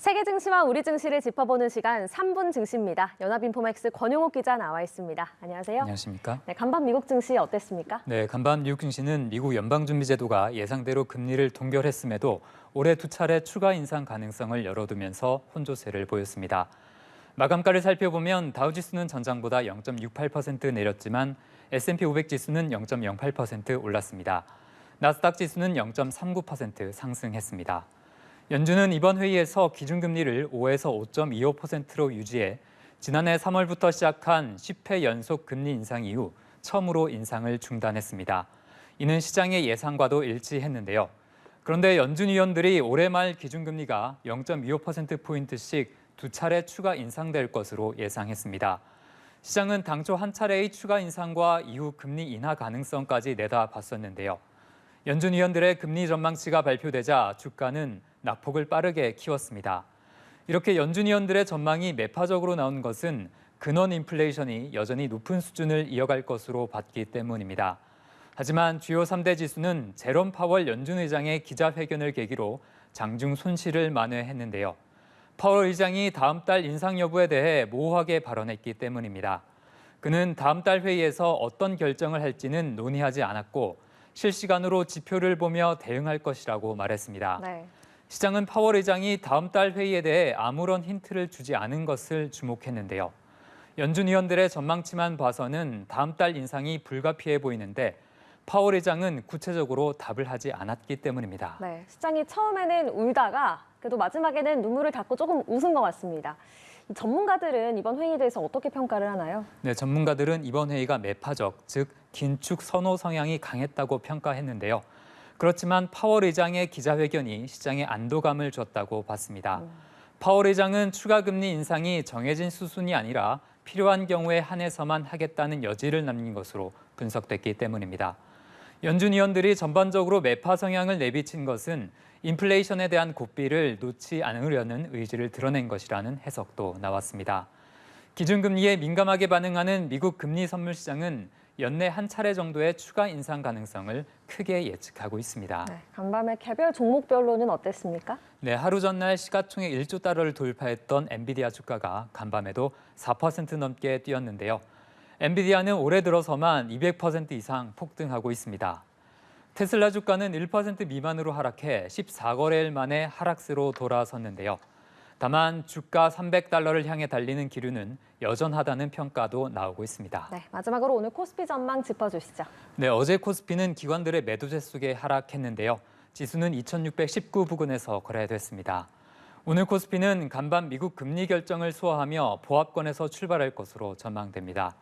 세계 증시와 우리 증시를 짚어보는 시간 3분 증시입니다. 연합인포맥스 권용욱 기자 나와 있습니다. 안녕하세요. 안녕하십니까? 네, 간밤 미국 증시 어땠습니까? 네, 간밤 미국 증시는 미국 연방준비제도가 예상대로 금리를 동결했음에도 올해 두 차례 추가 인상 가능성을 열어두면서 혼조세를 보였습니다. 마감가를 살펴보면 다우지수는 전장보다 0.68% 내렸지만 S&P 500 지수는 0.08% 올랐습니다. 나스닥 지수는 0.39% 상승했습니다. 연준은 이번 회의에서 기준금리를 5에서 5.25%로 유지해 지난해 3월부터 시작한 10회 연속 금리 인상 이후 처음으로 인상을 중단했습니다. 이는 시장의 예상과도 일치했는데요. 그런데 연준 위원들이 올해 말 기준금리가 0.25%포인트씩 두 차례 추가 인상될 것으로 예상했습니다. 시장은 당초 한 차례의 추가 인상과 이후 금리 인하 가능성까지 내다봤었는데요. 연준 위원들의 금리 전망치가 발표되자 주가는 낙폭을 빠르게 키웠습니다. 이렇게 연준 위원들의 전망이 매파적으로 나온 것은 근원 인플레이션이 여전히 높은 수준을 이어갈 것으로 봤기 때문입니다. 하지만 주요 3대 지수는 제롬 파월 연준 의장의 기자회견을 계기로 장중 손실을 만회했는데요. 파월 의장이 다음 달 인상 여부에 대해 모호하게 발언했기 때문입니다. 그는 다음 달 회의에서 어떤 결정을 할지는 논의하지 않았고 실시간으로 지표를 보며 대응할 것이라고 말했습니다. 네. 시장은 파월 의장이 다음 달 회의에 대해 아무런 힌트를 주지 않은 것을 주목했는데요. 연준 위원들의 전망치만 봐서는 다음 달 인상이 불가피해 보이는데 파월 의장은 구체적으로 답을 하지 않았기 때문입니다. 네, 시장이 처음에는 울다가 그래도 마지막에는 눈물을 닦고 조금 웃은 것 같습니다. 전문가들은 이번 회의에 대해서 어떻게 평가를 하나요? 네, 전문가들은 이번 회의가 매파적, 즉 긴축 선호 성향이 강했다고 평가했는데요. 그렇지만 파월 의장의 기자회견이 시장에 안도감을 줬다고 봤습니다. 파월 의장은 추가 금리 인상이 정해진 수순이 아니라 필요한 경우에 한해서만 하겠다는 여지를 남긴 것으로 분석됐기 때문입니다. 연준 위원들이 전반적으로 매파 성향을 내비친 것은 인플레이션에 대한 고삐를 놓지 않으려는 의지를 드러낸 것이라는 해석도 나왔습니다. 기준금리에 민감하게 반응하는 미국 금리 선물 시장은 연내 한 차례 정도의 추가 인상 가능성을 크게 예측하고 있습니다. 네, 간밤에 개별 종목별로는 어땠습니까? 네, 하루 전날 시가총액 1조 달러를 돌파했던 엔비디아 주가가 간밤에도 4% 넘게 뛰었는데요. 엔비디아는 올해 들어서만 200% 이상 폭등하고 있습니다. 테슬라 주가는 1% 미만으로 하락해 14거래일 만에 하락세로 돌아섰는데요. 다만 주가 300달러를 향해 달리는 기류는 여전하다는 평가도 나오고 있습니다. 네, 마지막으로 오늘 코스피 전망 짚어주시죠. 네, 어제 코스피는 기관들의 매도세 속에 하락했는데요. 지수는 2619 부근에서 거래됐습니다. 오늘 코스피는 간밤 미국 금리 결정을 소화하며 보합권에서 출발할 것으로 전망됩니다.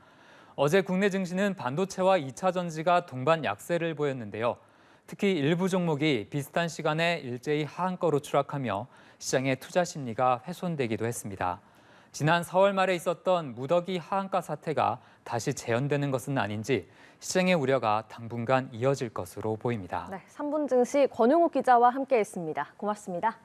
어제 국내 증시는 반도체와 2차 전지가 동반 약세를 보였는데요. 특히 일부 종목이 비슷한 시간에 일제히 하한가로 추락하며 시장의 투자 심리가 훼손되기도 했습니다. 지난 4월 말에 있었던 무더기 하한가 사태가 다시 재현되는 것은 아닌지 시장의 우려가 당분간 이어질 것으로 보입니다. 네, 3분 증시 권용욱 기자와 함께했습니다. 고맙습니다.